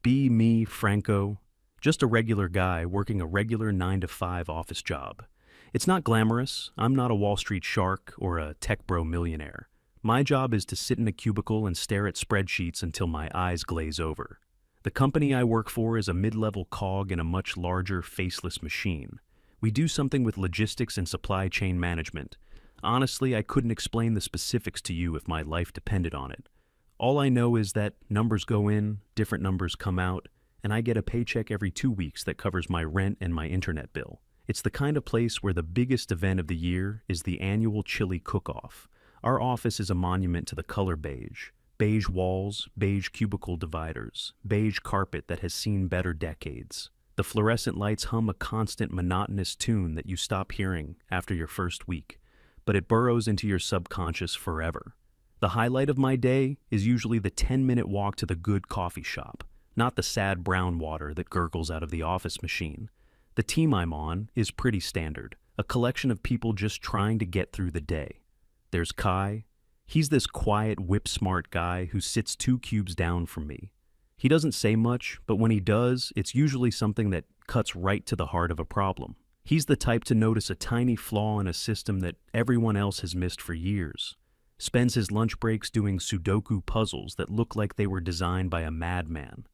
Be me, Franco. Just a regular guy working a regular 9 to 5 office job. It's not glamorous. I'm not a Wall Street shark or a tech bro millionaire. My job is to sit in a cubicle and stare at spreadsheets until my eyes glaze over. The company I work for is a mid-level cog in a much larger, faceless machine. We do something with logistics and supply chain management. Honestly, I couldn't explain the specifics to you if my life depended on it. All I know is that numbers go in, different numbers come out, and I get a paycheck every 2 weeks that covers my rent and my internet bill. It's the kind of place where the biggest event of the year is the annual chili cook-off. Our office is a monument to the color beige. Beige walls, beige cubicle dividers, beige carpet that has seen better decades. The fluorescent lights hum a constant monotonous tune that you stop hearing after your first week, but it burrows into your subconscious forever. The highlight of my day is usually the 10-minute walk to the good coffee shop, not the sad brown water that gurgles out of the office machine. The team I'm on is pretty standard, a collection of people just trying to get through the day. There's Kai. He's this quiet, whip-smart guy who sits 2 cubes down from me. He doesn't say much, but when he does, it's usually something that cuts right to the heart of a problem. He's the type to notice a tiny flaw in a system that everyone else has missed for years. Spends his lunch breaks doing Sudoku puzzles that look like they were designed by a madman.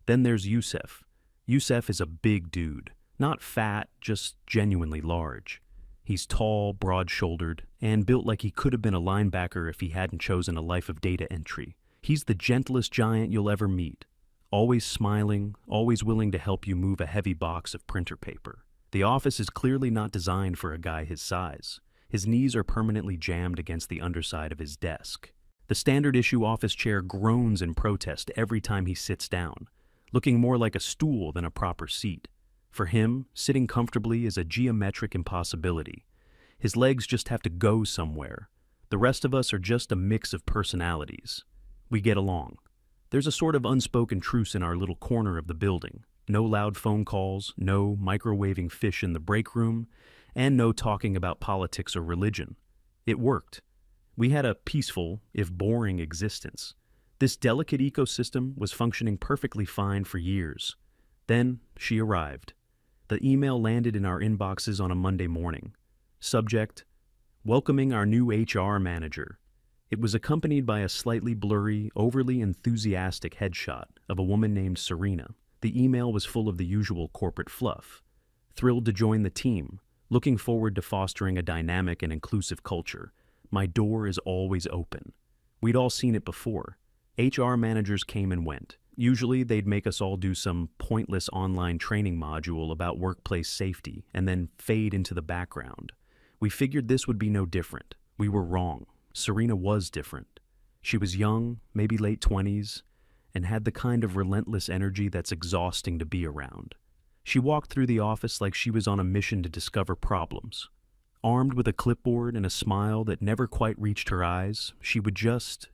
Then there's Youssef. Youssef is a big dude. Not fat, just genuinely large. He's tall, broad-shouldered, and built like he could have been a linebacker if he hadn't chosen a life of data entry. He's the gentlest giant you'll ever meet. Always smiling, always willing to help you move a heavy box of printer paper. The office is clearly not designed for a guy his size. His knees are permanently jammed against the underside of his desk. The standard issue office chair groans in protest every time he sits down, looking more like a stool than a proper seat. For him, sitting comfortably is a geometric impossibility. His legs just have to go somewhere. The rest of us are just a mix of personalities. We get along. There's a sort of unspoken truce in our little corner of the building. No loud phone calls, no microwaving fish in the break room, and no talking about politics or religion. It worked. We had a peaceful, if boring, existence. This delicate ecosystem was functioning perfectly fine for years. Then she arrived. The email landed in our inboxes on a Monday morning. Subject: welcoming our new HR manager. It was accompanied by a slightly blurry, overly enthusiastic headshot of a woman named Serena. The email was full of the usual corporate fluff. Thrilled to join the team. Looking forward to fostering a dynamic and inclusive culture. My door is always open. We'd all seen it before. HR managers came and went. Usually they'd make us all do some pointless online training module about workplace safety and then fade into the background. We figured this would be no different. We were wrong. Serena was different. She was young, maybe late 20s, and had the kind of relentless energy that's exhausting to be around. She walked through the office like she was on a mission to discover problems. Armed with a clipboard and a smile that never quite reached her eyes, she would just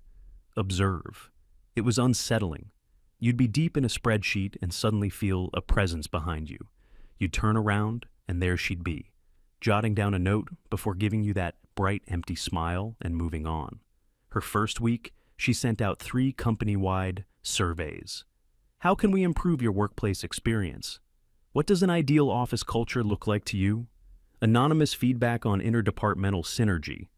observe. It was unsettling. You'd be deep in a spreadsheet and suddenly feel a presence behind you. You'd turn around, and there she'd be, jotting down a note before giving you that bright, empty smile and moving on. Her first week, she sent out 3 company-wide surveys. How can we improve your workplace experience? What does an ideal office culture look like to you? Anonymous feedback on interdepartmental synergy.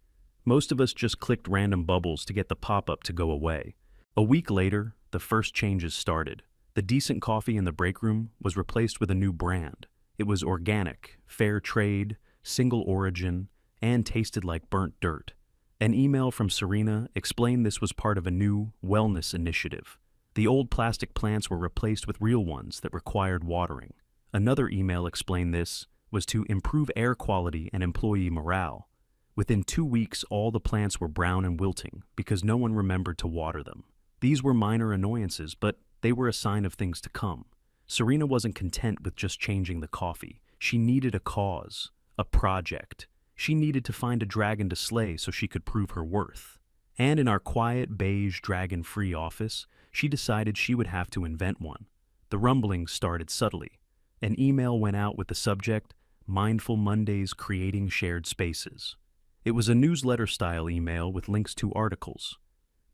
Most of us just clicked random bubbles to get the pop-up to go away. A week later, the first changes started. The decent coffee in the break room was replaced with a new brand. It was organic, fair trade, single origin, and tasted like burnt dirt. An email from Serena explained this was part of a new wellness initiative. The old plastic plants were replaced with real ones that required watering. Another email explained this was to improve air quality and employee morale. Within 2 weeks, all the plants were brown and wilting because no one remembered to water them. These were minor annoyances, but they were a sign of things to come. Serena wasn't content with just changing the coffee. She needed a cause, a project. She needed to find a dragon to slay so she could prove her worth. And in our quiet, beige, dragon-free office, she decided she would have to invent one. The rumblings started subtly. An email went out with the subject, Mindful Mondays Creating Shared Spaces. It was a newsletter-style email with links to articles.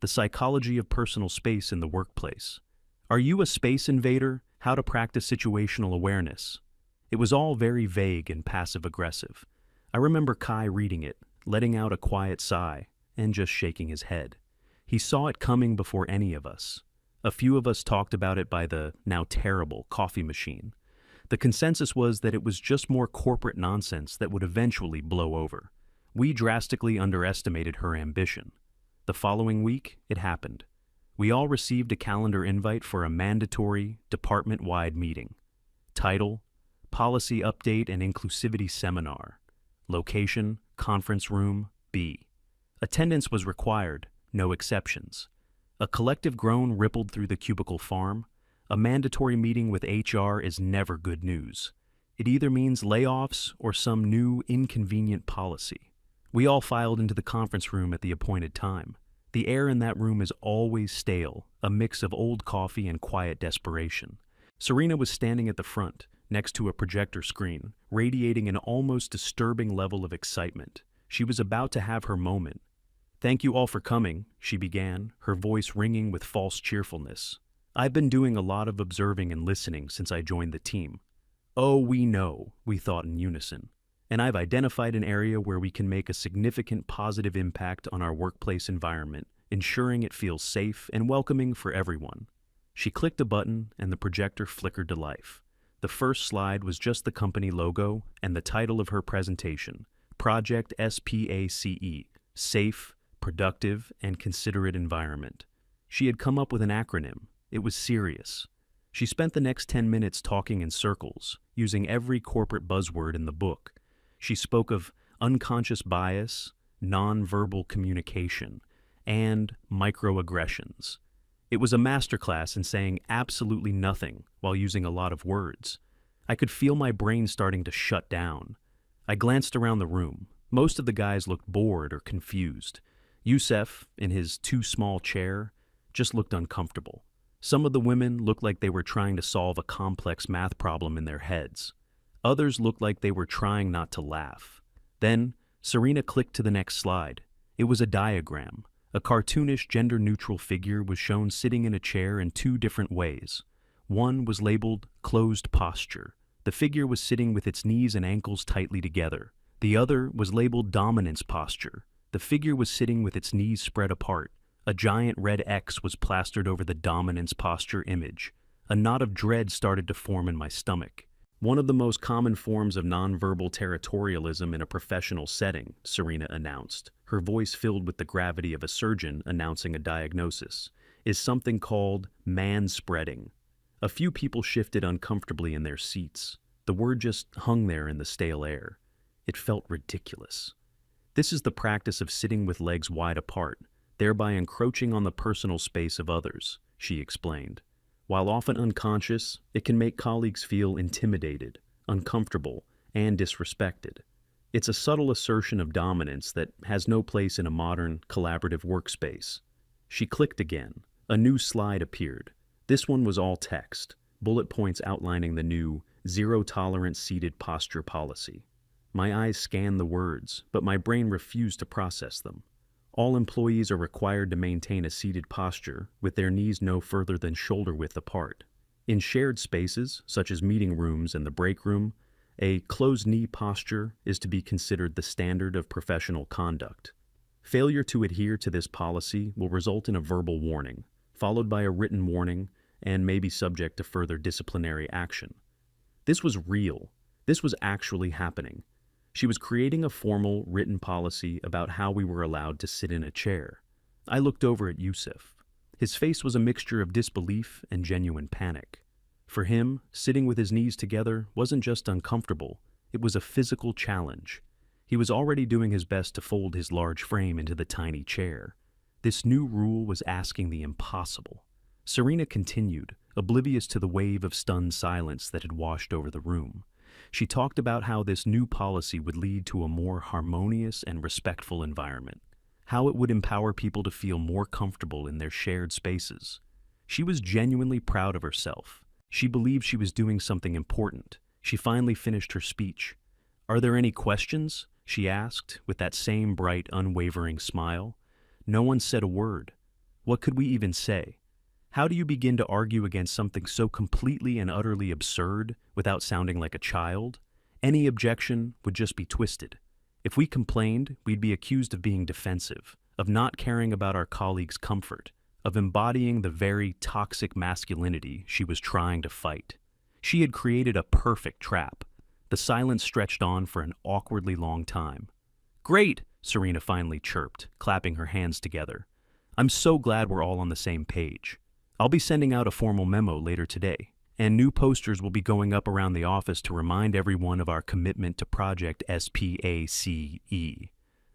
The psychology of personal space in the workplace. Are you a space invader? How to practice situational awareness. It was all very vague and passive-aggressive. I remember Kai reading it, letting out a quiet sigh, and just shaking his head. He saw it coming before any of us. A few of us talked about it by the now terrible coffee machine. The consensus was that it was just more corporate nonsense that would eventually blow over. We drastically underestimated her ambition. The following week, it happened. We all received a calendar invite for a mandatory, department-wide meeting. Title: Policy Update and Inclusivity Seminar. Location: Conference Room B. Attendance was required, no exceptions. A collective groan rippled through the cubicle farm. A mandatory meeting with HR is never good news. It either means layoffs or some new, inconvenient policy. We all filed into the conference room at the appointed time. The air in that room is always stale, a mix of old coffee and quiet desperation. Serena was standing at the front, next to a projector screen, radiating an almost disturbing level of excitement. She was about to have her moment. "Thank you all for coming," she began, her voice ringing with false cheerfulness. "I've been doing a lot of observing and listening since I joined the team." "Oh, we know," we thought in unison. "And I've identified an area where we can make a significant positive impact on our workplace environment, ensuring it feels safe and welcoming for everyone." She clicked a button and the projector flickered to life. The first slide was just the company logo and the title of her presentation, Project SPACE, Safe, Productive, and Considerate Environment. She had come up with an acronym. It was serious. She spent the next 10 minutes talking in circles, using every corporate buzzword in the book. She spoke of unconscious bias, nonverbal communication, and microaggressions. It was a masterclass in saying absolutely nothing while using a lot of words. I could feel my brain starting to shut down. I glanced around the room. Most of the guys looked bored or confused. Youssef, in his too small chair, just looked uncomfortable. Some of the women looked like they were trying to solve a complex math problem in their heads. Others looked like they were trying not to laugh. Then, Serena clicked to the next slide. It was a diagram. A cartoonish, gender-neutral figure was shown sitting in a chair in two different ways. One was labeled closed posture. The figure was sitting with its knees and ankles tightly together. The other was labeled dominance posture. The figure was sitting with its knees spread apart. A giant red X was plastered over the dominance posture image. A knot of dread started to form in my stomach. "One of the most common forms of nonverbal territorialism in a professional setting," Serena announced, her voice filled with the gravity of a surgeon announcing a diagnosis, "is something called manspreading." A few people shifted uncomfortably in their seats. The word just hung there in the stale air. It felt ridiculous. "This is the practice of sitting with legs wide apart, thereby encroaching on the personal space of others," she explained. "While often unconscious, it can make colleagues feel intimidated, uncomfortable, and disrespected. It's a subtle assertion of dominance that has no place in a modern, collaborative workspace." She clicked again. A new slide appeared. This one was all text, bullet points outlining the new zero-tolerance seated posture policy. My eyes scanned the words, but my brain refused to process them. All employees are required to maintain a seated posture with their knees no further than shoulder-width apart. In shared spaces, such as meeting rooms and the break room, a closed-knee posture is to be considered the standard of professional conduct. Failure to adhere to this policy will result in a verbal warning, followed by a written warning, and may be subject to further disciplinary action. This was real. This was actually happening. She was creating a formal, written policy about how we were allowed to sit in a chair. I looked over at Youssef. His face was a mixture of disbelief and genuine panic. For him, sitting with his knees together wasn't just uncomfortable, it was a physical challenge. He was already doing his best to fold his large frame into the tiny chair. This new rule was asking the impossible. Serena continued, oblivious to the wave of stunned silence that had washed over the room. She talked about how this new policy would lead to a more harmonious and respectful environment, how it would empower people to feel more comfortable in their shared spaces. She was genuinely proud of herself. She believed she was doing something important. She finally finished her speech. "Are there any questions?" she asked, with that same bright, unwavering smile. No one said a word. What could we even say? How do you begin to argue against something so completely and utterly absurd without sounding like a child? Any objection would just be twisted. If we complained, we'd be accused of being defensive, of not caring about our colleagues' comfort, of embodying the very toxic masculinity she was trying to fight. She had created a perfect trap. The silence stretched on for an awkwardly long time. "Great," Serena finally chirped, clapping her hands together. "I'm so glad we're all on the same page. I'll be sending out a formal memo later today, and new posters will be going up around the office to remind everyone of our commitment to Project SPACE."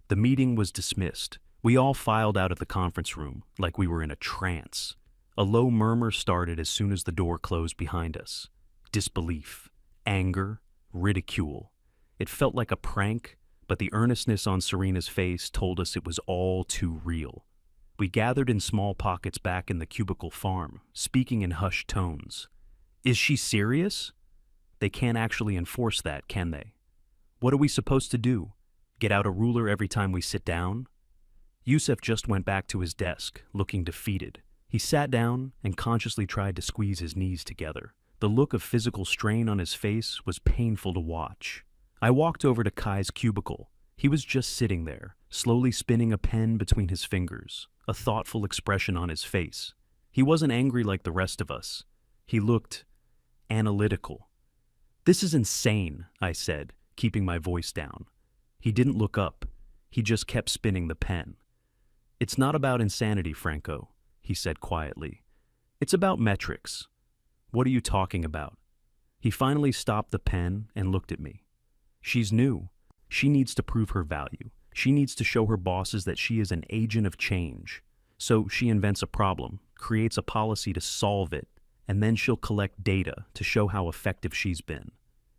The meeting was dismissed. We all filed out of the conference room like we were in a trance. A low murmur started as soon as the door closed behind us. Disbelief, anger, ridicule. It felt like a prank, but the earnestness on Serena's face told us it was all too real. We gathered in small pockets back in the cubicle farm, speaking in hushed tones. Is she serious? They can't actually enforce that, can they? What are we supposed to do? Get out a ruler every time we sit down? Yusuf just went back to his desk, looking defeated. He sat down and consciously tried to squeeze his knees together. The look of physical strain on his face was painful to watch. I walked over to Kai's cubicle. He was just sitting there, slowly spinning a pen between his fingers, a thoughtful expression on his face. He wasn't angry like the rest of us. He looked analytical. "This is insane," I said, keeping my voice down. He didn't look up. He just kept spinning the pen. "It's not about insanity, Franco," he said quietly. "It's about metrics." "What are you talking about?" He finally stopped the pen and looked at me. "She's new. She needs to prove her value. She needs to show her bosses that she is an agent of change. So she invents a problem, creates a policy to solve it, and then she'll collect data to show how effective she's been."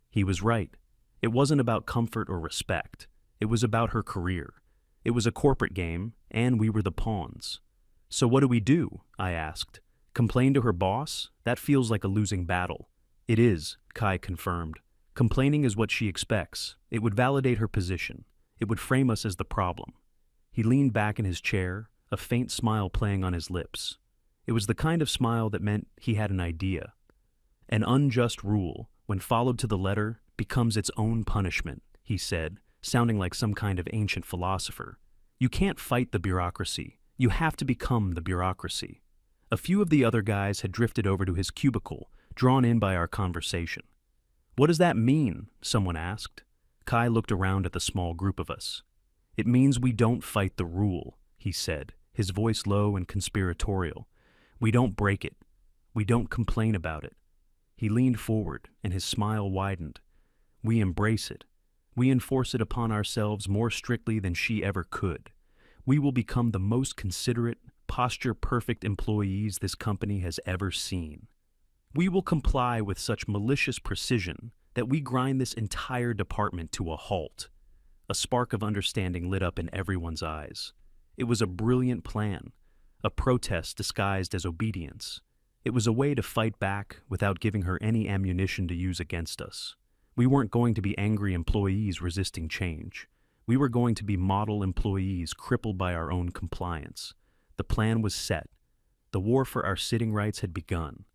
He was right. It wasn't about comfort or respect. It was about her career. It was a corporate game, and we were the pawns. "So what do we do?" I asked. "Complain to her boss? That feels like a losing battle." "It is," Kai confirmed. "Complaining is what she expects. It would validate her position. It would frame us as the problem." He leaned back in his chair, a faint smile playing on his lips. It was the kind of smile that meant he had an idea. "An unjust rule, when followed to the letter, becomes its own punishment," he said, sounding like some kind of ancient philosopher. "You can't fight the bureaucracy. You have to become the bureaucracy." A few of the other guys had drifted over to his cubicle, drawn in by our conversation. "What does that mean?" someone asked. Kai looked around at the small group of us. "It means we don't fight the rule," he said, his voice low and conspiratorial. "We don't break it. We don't complain about it." He leaned forward, and his smile widened. "We embrace it. We enforce it upon ourselves more strictly than she ever could. We will become the most considerate, posture-perfect employees this company has ever seen. We will comply with such malicious precision that we grind this entire department to a halt." A spark of understanding lit up in everyone's eyes. It was a brilliant plan, a protest disguised as obedience. It was a way to fight back without giving her any ammunition to use against us. We weren't going to be angry employees resisting change. We were going to be model employees crippled by our own compliance. The plan was set. The war for our sitting rights had begun,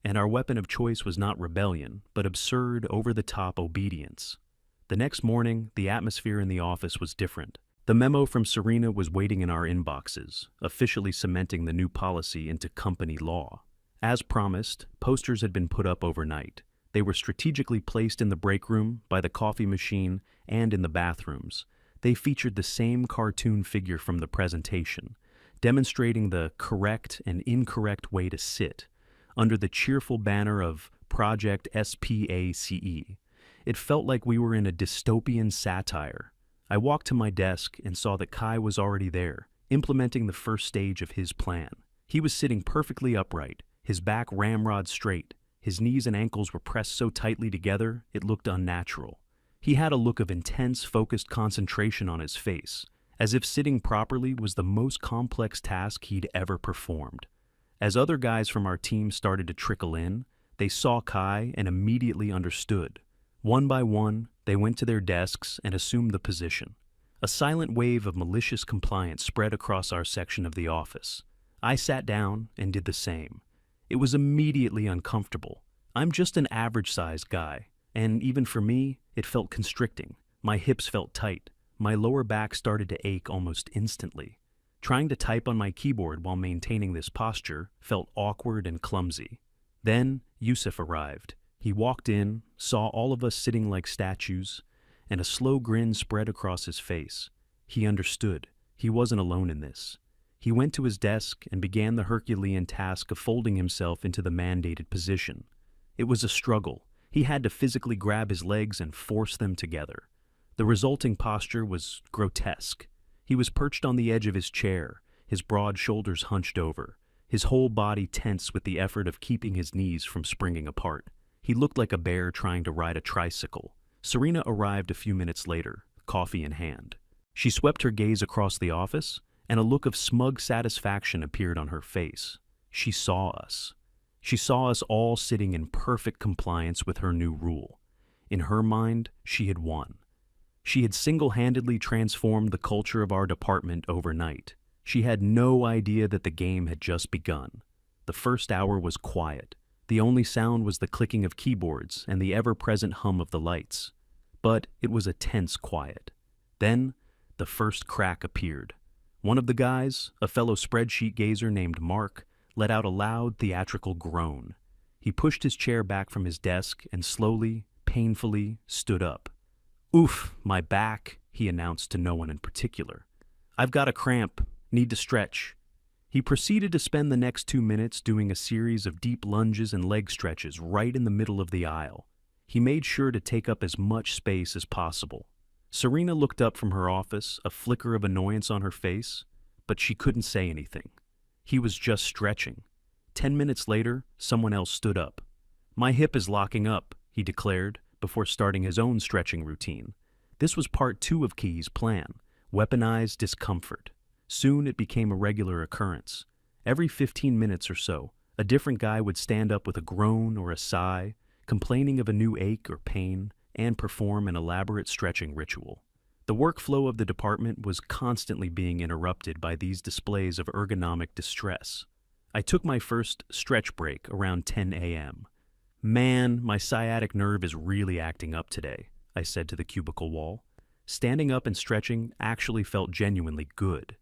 and our weapon of choice was not rebellion, but absurd, over-the-top obedience. The next morning, the atmosphere in the office was different. The memo from Serena was waiting in our inboxes, officially cementing the new policy into company law. As promised, posters had been put up overnight. They were strategically placed in the break room, by the coffee machine, and in the bathrooms. They featured the same cartoon figure from the presentation, demonstrating the correct and incorrect way to sit, under the cheerful banner of Project SPACE. It felt like we were in a dystopian satire. I walked to my desk and saw that Kai was already there, implementing the first stage of his plan. He was sitting perfectly upright, his back ramrod straight. His knees and ankles were pressed so tightly together, it looked unnatural. He had a look of intense, focused concentration on his face, as if sitting properly was the most complex task he'd ever performed. As other guys from our team started to trickle in, they saw Kai and immediately understood. One by one, they went to their desks and assumed the position. A silent wave of malicious compliance spread across our section of the office. I sat down and did the same. It was immediately uncomfortable. I'm just an average-sized guy, and even for me, it felt constricting. My hips felt tight. My lower back started to ache almost instantly. Trying to type on my keyboard while maintaining this posture felt awkward and clumsy. Then Yusuf arrived. He walked in, saw all of us sitting like statues, and a slow grin spread across his face. He understood. He wasn't alone in this. He went to his desk and began the Herculean task of folding himself into the mandated position. It was a struggle. He had to physically grab his legs and force them together. The resulting posture was grotesque. He was perched on the edge of his chair, his broad shoulders hunched over, his whole body tense with the effort of keeping his knees from springing apart. He looked like a bear trying to ride a tricycle. Serena arrived a few minutes later, coffee in hand. She swept her gaze across the office, and a look of smug satisfaction appeared on her face. She saw us. She saw us all sitting in perfect compliance with her new rule. In her mind, she had won. She had single-handedly transformed the culture of our department overnight. She had no idea that the game had just begun. The first hour was quiet. The only sound was the clicking of keyboards and the ever-present hum of the lights. But it was a tense quiet. Then, the first crack appeared. One of the guys, a fellow spreadsheet gazer named Mark, let out a loud theatrical groan. He pushed his chair back from his desk and slowly, painfully, stood up. "Oof, my back," he announced to no one in particular. "I've got a cramp, need to stretch." He proceeded to spend the next 2 minutes doing a series of deep lunges and leg stretches right in the middle of the aisle. He made sure to take up as much space as possible. Serena looked up from her office, a flicker of annoyance on her face, but she couldn't say anything. He was just stretching. 10 minutes later, someone else stood up. "My hip is locking up," he declared, before starting his own stretching routine. This was part 2 of Key's plan, weaponized discomfort. Soon it became a regular occurrence. Every 15 minutes or so, a different guy would stand up with a groan or a sigh, complaining of a new ache or pain, and perform an elaborate stretching ritual. The workflow of the department was constantly being interrupted by these displays of ergonomic distress. I took my first stretch break around 10 a.m. "Man, my sciatic nerve is really acting up today," I said to the cubicle wall. Standing up and stretching actually felt genuinely good.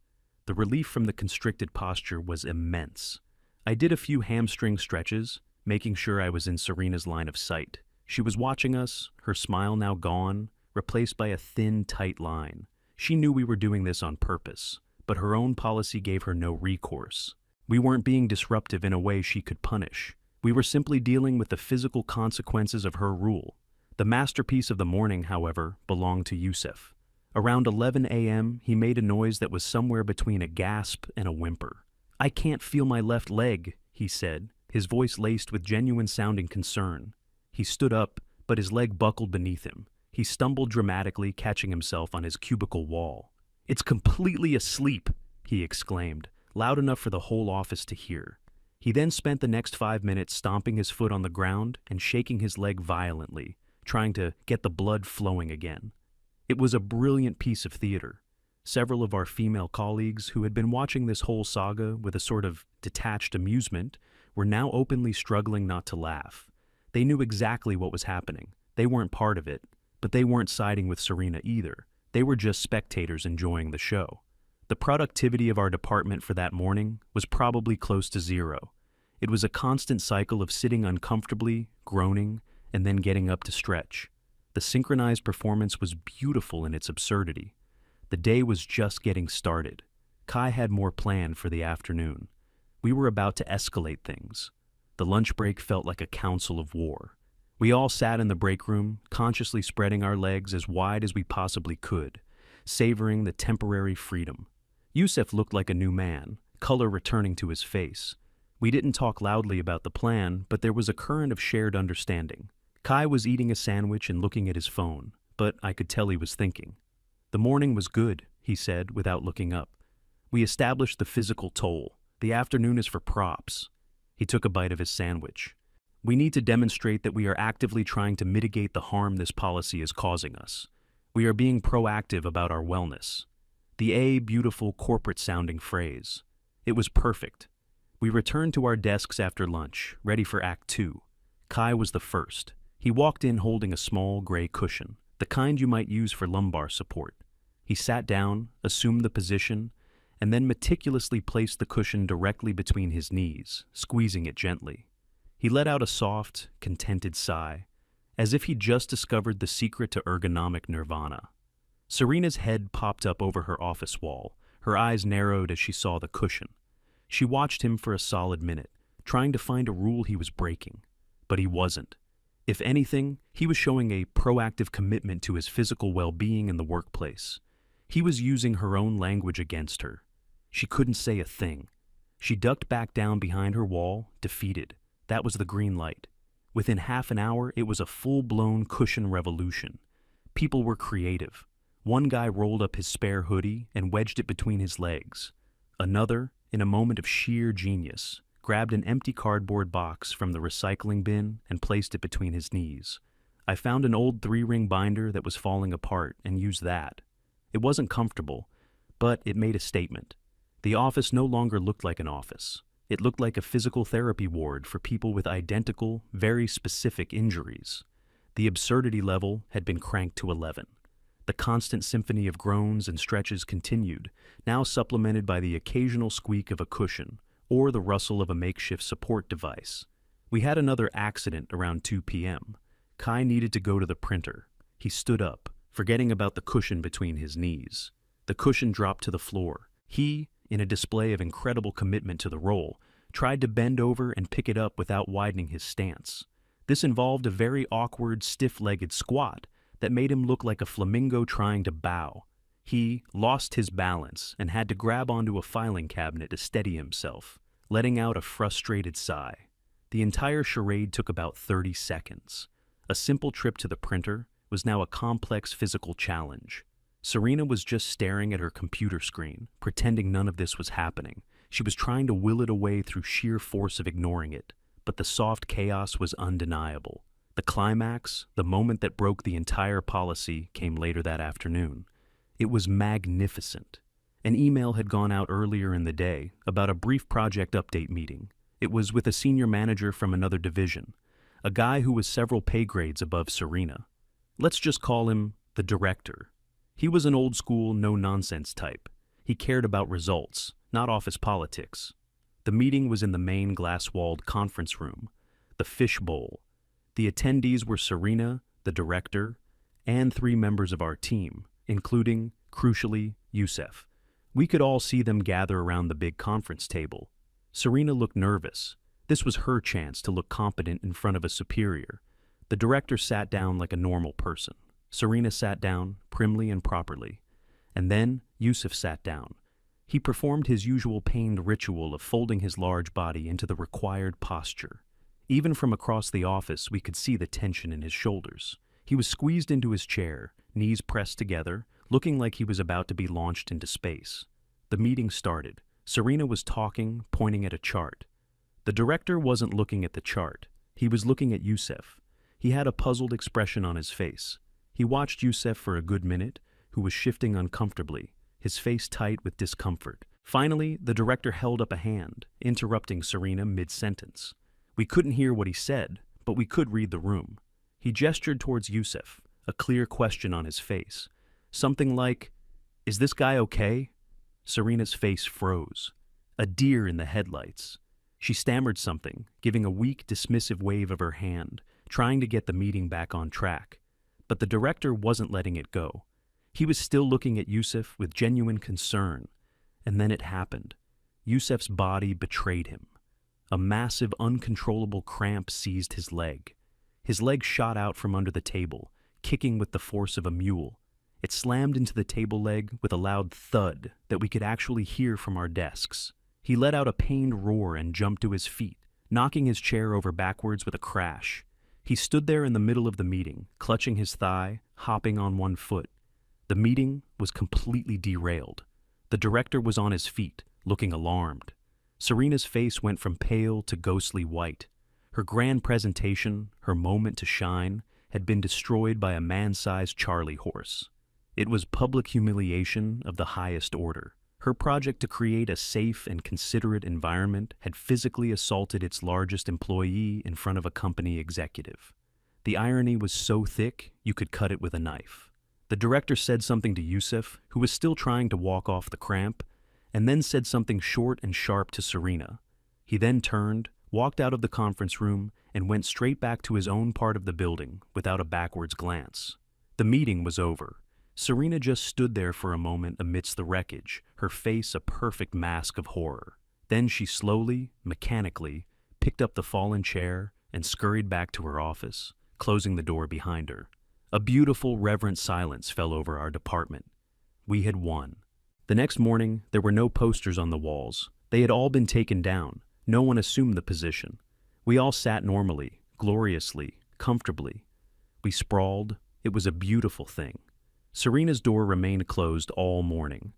The relief from the constricted posture was immense. I did a few hamstring stretches, making sure I was in Serena's line of sight. She was watching us, her smile now gone, replaced by a thin, tight line. She knew we were doing this on purpose, but her own policy gave her no recourse. We weren't being disruptive in a way she could punish. We were simply dealing with the physical consequences of her rule. The masterpiece of the morning, however, belonged to Yusuf. Around 11 a.m., he made a noise that was somewhere between a gasp and a whimper. "I can't feel my left leg," he said, his voice laced with genuine-sounding concern. He stood up, but his leg buckled beneath him. He stumbled dramatically, catching himself on his cubicle wall. "It's completely asleep," he exclaimed, loud enough for the whole office to hear. He then spent the next 5 minutes stomping his foot on the ground and shaking his leg violently, trying to get the blood flowing again. It was a brilliant piece of theater. Several of our female colleagues, who had been watching this whole saga with a sort of detached amusement, were now openly struggling not to laugh. They knew exactly what was happening. They weren't part of it, but they weren't siding with Serena either. They were just spectators enjoying the show. The productivity of our department for that morning was probably close to zero. It was a constant cycle of sitting uncomfortably, groaning, and then getting up to stretch. The synchronized performance was beautiful in its absurdity. The day was just getting started. Kai had more planned for the afternoon. We were about to escalate things. The lunch break felt like a council of war. We all sat in the break room, consciously spreading our legs as wide as we possibly could, savoring the temporary freedom. Yusuf looked like a new man, color returning to his face. We didn't talk loudly about the plan, but there was a current of shared understanding. Kai was eating a sandwich and looking at his phone, but I could tell he was thinking. "The morning was good," he said without looking up. "We established the physical toll. The afternoon is for props." He took a bite of his sandwich. "We need to demonstrate that we are actively trying to mitigate the harm this policy is causing us. We are being proactive about our wellness." The beautiful corporate-sounding phrase. It was perfect. We returned to our desks after lunch, ready for Act 2. Kai was the first. He walked in holding a small gray cushion, the kind you might use for lumbar support. He sat down, assumed the position, and then meticulously placed the cushion directly between his knees, squeezing it gently. He let out a soft, contented sigh, as if he'd just discovered the secret to ergonomic nirvana. Serena's head popped up over her office wall, her eyes narrowed as she saw the cushion. She watched him for a solid minute, trying to find a rule he was breaking. But he wasn't. If anything, he was showing a proactive commitment to his physical well-being in the workplace. He was using her own language against her. She couldn't say a thing. She ducked back down behind her wall, defeated. That was the green light. Within half an hour, it was a full-blown cushion revolution. People were creative. One guy rolled up his spare hoodie and wedged it between his legs. Another, in a moment of sheer genius, grabbed an empty cardboard box from the recycling bin and placed it between his knees. I found an old 3-ring binder that was falling apart and used that. It wasn't comfortable, but it made a statement. The office no longer looked like an office. It looked like a physical therapy ward for people with identical, very specific injuries. The absurdity level had been cranked to 11. The constant symphony of groans and stretches continued, now supplemented by the occasional squeak of a cushion or the rustle of a makeshift support device. We had another accident around 2 p.m. Kai needed to go to the printer. He stood up, forgetting about the cushion between his knees. The cushion dropped to the floor. He, in a display of incredible commitment to the role, tried to bend over and pick it up without widening his stance. This involved a very awkward, stiff-legged squat that made him look like a flamingo trying to bow. He lost his balance and had to grab onto a filing cabinet to steady himself, letting out a frustrated sigh. The entire charade took about 30 seconds. A simple trip to the printer was now a complex physical challenge. Serena was just staring at her computer screen, pretending none of this was happening. She was trying to will it away through sheer force of ignoring it, but the soft chaos was undeniable. The climax, the moment that broke the entire policy, came later that afternoon. It was magnificent. An email had gone out earlier in the day about a brief project update meeting. It was with a senior manager from another division, a guy who was several pay grades above Serena. Let's just call him the director. He was an old-school, no-nonsense type. He cared about results, not office politics. The meeting was in the main glass-walled conference room, the fishbowl. The attendees were Serena, the director, and 3 members of our team, including, crucially, Youssef. We could all see them gather around the big conference table. Serena looked nervous. This was her chance to look competent in front of a superior. The director sat down like a normal person. Serena sat down, primly and properly. And then Youssef sat down. He performed his usual pained ritual of folding his large body into the required posture. Even from across the office, we could see the tension in his shoulders. He was squeezed into his chair, knees pressed together, looking like he was about to be launched into space. The meeting started. Serena was talking, pointing at a chart. The director wasn't looking at the chart. He was looking at Youssef. He had a puzzled expression on his face. He watched Youssef for a good minute, who was shifting uncomfortably, his face tight with discomfort. Finally, the director held up a hand, interrupting Serena mid-sentence. We couldn't hear what he said, but we could read the room. He gestured towards Youssef, a clear question on his face. Something like, "Is this guy okay?" Serena's face froze. A deer in the headlights. She stammered something, giving a weak, dismissive wave of her hand, trying to get the meeting back on track. But the director wasn't letting it go. He was still looking at Youssef with genuine concern. And then it happened. Youssef's body betrayed him. A massive, uncontrollable cramp seized his leg. His leg shot out from under the table, kicking with the force of a mule. It slammed into the table leg with a loud thud that we could actually hear from our desks. He let out a pained roar and jumped to his feet, knocking his chair over backwards with a crash. He stood there in the middle of the meeting, clutching his thigh, hopping on one foot. The meeting was completely derailed. The director was on his feet, looking alarmed. Serena's face went from pale to ghostly white. Her grand presentation, her moment to shine, had been destroyed by a man-sized Charlie horse. It was public humiliation of the highest order. Her project to create a safe and considerate environment had physically assaulted its largest employee in front of a company executive. The irony was so thick, you could cut it with a knife. The director said something to Yusuf, who was still trying to walk off the cramp, and then said something short and sharp to Serena. He then turned, walked out of the conference room, and went straight back to his own part of the building without a backwards glance. The meeting was over. Serena just stood there for a moment amidst the wreckage, her face a perfect mask of horror. Then she slowly, mechanically, picked up the fallen chair and scurried back to her office, closing the door behind her. A beautiful, reverent silence fell over our department. We had won. The next morning, there were no posters on the walls. They had all been taken down. No one assumed the position. We all sat normally, gloriously, comfortably. We sprawled. It was a beautiful thing. Serena's door remained closed all morning.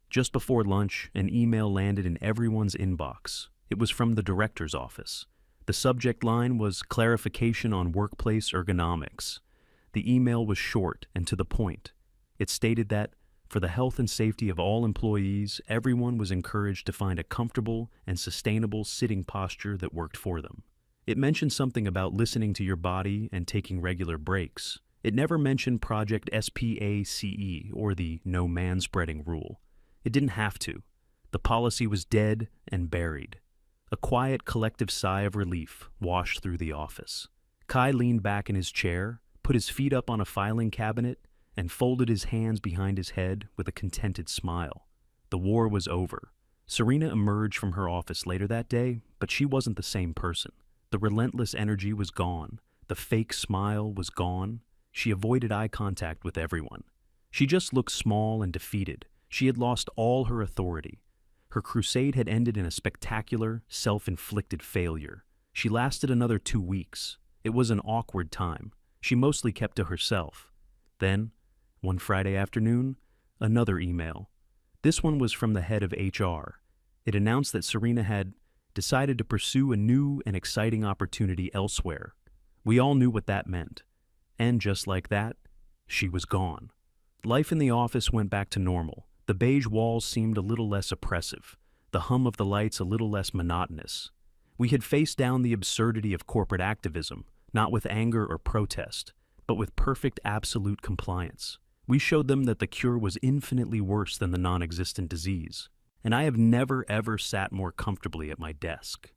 Just before lunch, an email landed in everyone's inbox. It was from the director's office. The subject line was clarification on workplace ergonomics. The email was short and to the point. It stated that, for the health and safety of all employees, everyone was encouraged to find a comfortable and sustainable sitting posture that worked for them. It mentioned something about listening to your body and taking regular breaks. It never mentioned Project SPACE or the no manspreading rule. It didn't have to. The policy was dead and buried. A quiet collective sigh of relief washed through the office. Kai leaned back in his chair, put his feet up on a filing cabinet, and folded his hands behind his head with a contented smile. The war was over. Serena emerged from her office later that day, but she wasn't the same person. The relentless energy was gone. The fake smile was gone. She avoided eye contact with everyone. She just looked small and defeated. She had lost all her authority. Her crusade had ended in a spectacular, self-inflicted failure. She lasted another 2 weeks. It was an awkward time. She mostly kept to herself. Then, one Friday afternoon, another email. This one was from the head of HR. It announced that Serena had decided to pursue a new and exciting opportunity elsewhere. We all knew what that meant. And just like that, she was gone. Life in the office went back to normal. The beige walls seemed a little less oppressive, the hum of the lights a little less monotonous. We had faced down the absurdity of corporate activism, not with anger or protest, but with perfect absolute compliance. We showed them that the cure was infinitely worse than the non-existent disease. And I have never ever sat more comfortably at my desk.